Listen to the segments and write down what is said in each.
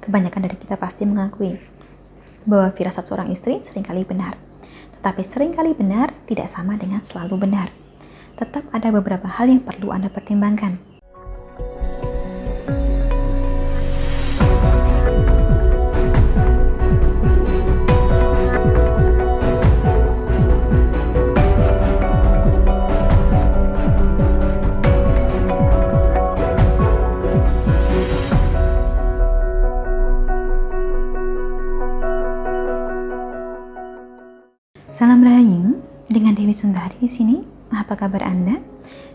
Kebanyakan dari kita pasti mengakui bahwa firasat seorang istri seringkali benar. Tetapi seringkali benar tidak sama dengan selalu benar. Tetap ada beberapa hal yang perlu Anda pertimbangkan. Salam Rahayu, dengan Dewi Sundari di sini. Apa kabar Anda?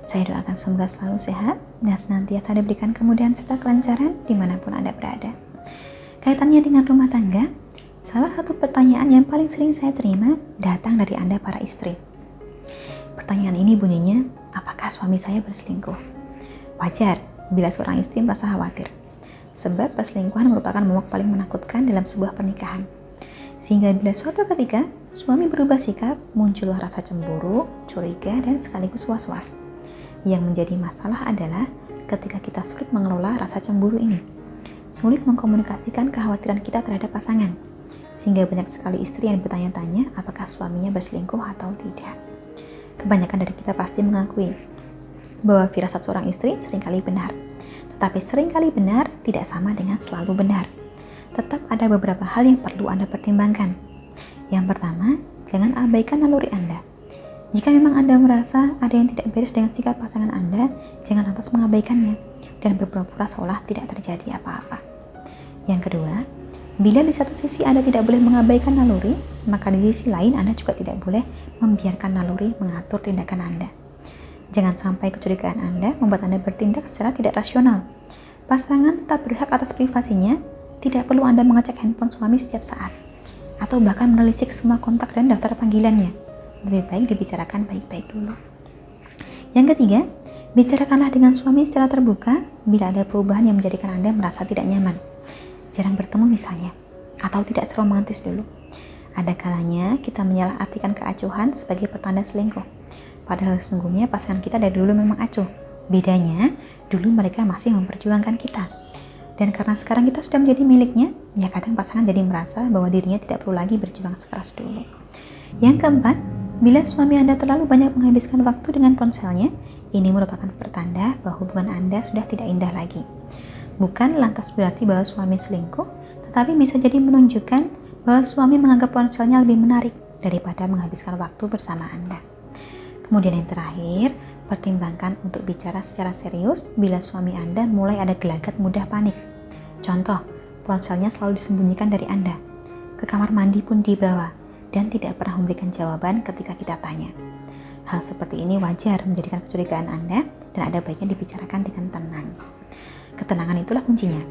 Saya doakan semoga selalu sehat dan senantiasa diberikan kemudahan serta kelancaran dimanapun Anda berada. Kaitannya dengan rumah tangga, salah satu pertanyaan yang paling sering saya terima datang dari Anda para istri. Pertanyaan ini bunyinya, apakah suami saya berselingkuh? Wajar bila seorang istri merasa khawatir, sebab perselingkuhan merupakan momok paling menakutkan dalam sebuah pernikahan. Sehingga bila suatu ketika suami berubah sikap, muncullah rasa cemburu, curiga, dan sekaligus was-was. Yang menjadi masalah adalah ketika kita sulit mengelola rasa cemburu ini, sulit mengkomunikasikan kekhawatiran kita terhadap pasangan, sehingga banyak sekali istri yang bertanya-tanya apakah suaminya berselingkuh atau tidak. Kebanyakan dari kita pasti mengakui bahwa firasat seorang istri seringkali benar, tetapi seringkali benar tidak sama dengan selalu benar. Tetap ada beberapa hal yang perlu Anda pertimbangkan. Yang pertama, jangan abaikan naluri Anda. Jika memang Anda merasa ada yang tidak beres dengan sikap pasangan Anda, jangan lantas mengabaikannya dan berpura-pura seolah tidak terjadi apa-apa. Yang kedua, bila di satu sisi Anda tidak boleh mengabaikan naluri, maka di sisi lain Anda juga tidak boleh membiarkan naluri mengatur tindakan Anda. Jangan sampai kecurigaan Anda membuat Anda bertindak secara tidak rasional. Pasangan tetap berhak atas privasinya. Tidak perlu Anda mengecek handphone suami setiap saat, atau bahkan menelisik semua kontak dan daftar panggilannya. Lebih baik dibicarakan baik-baik dulu. Yang ketiga, bicarakanlah dengan suami secara terbuka bila ada perubahan yang menjadikan Anda merasa tidak nyaman. Jarang bertemu misalnya, atau tidak seromantis dulu. Ada kalanya kita menyalahartikan keacuhan sebagai pertanda selingkuh. Padahal sesungguhnya pasangan kita dari dulu memang acuh. Bedanya, dulu mereka masih memperjuangkan kita. Dan karena sekarang kita sudah menjadi miliknya, ya kadang pasangan jadi merasa bahwa dirinya tidak perlu lagi berjuang sekeras dulu. Yang keempat, bila suami Anda terlalu banyak menghabiskan waktu dengan ponselnya, ini merupakan pertanda bahwa hubungan Anda sudah tidak indah lagi. Bukan lantas berarti bahwa suami selingkuh, tetapi bisa jadi menunjukkan bahwa suami menganggap ponselnya lebih menarik daripada menghabiskan waktu bersama Anda. Kemudian yang terakhir, pertimbangkan untuk bicara secara serius bila suami Anda mulai ada gelagat mudah panik. Contoh, ponselnya selalu disembunyikan dari Anda, ke kamar mandi pun dibawa, dan tidak pernah memberikan jawaban ketika kita tanya. Hal seperti ini wajar menjadikan kecurigaan Anda dan ada baiknya dibicarakan dengan tenang. Ketenangan itulah kuncinya.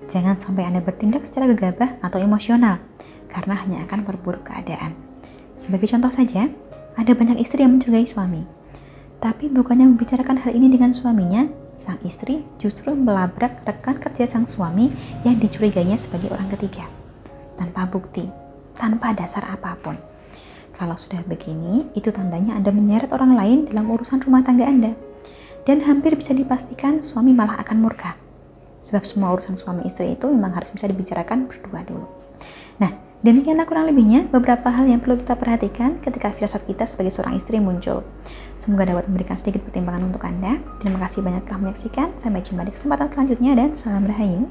Jangan sampai Anda bertindak secara gegabah atau emosional, karena hanya akan memperburuk keadaan. Sebagai contoh saja, ada banyak istri yang mencurigai suami. Tapi bukannya membicarakan hal ini dengan suaminya, sang istri justru melabrak rekan kerja sang suami yang dicurigainya sebagai orang ketiga. Tanpa bukti, tanpa dasar apapun. Kalau sudah begini, itu tandanya Anda menyeret orang lain dalam urusan rumah tangga Anda. Dan hampir bisa dipastikan suami malah akan murka. Sebab semua urusan suami istri itu memang harus bisa dibicarakan berdua dulu. Nah, demikianlah kurang lebihnya beberapa hal yang perlu kita perhatikan ketika firasat kita sebagai seorang istri muncul. Semoga dapat memberikan sedikit pertimbangan untuk Anda. Terima kasih banyak telah menyaksikan. Sampai jumpa di kesempatan selanjutnya dan salam Rahayu.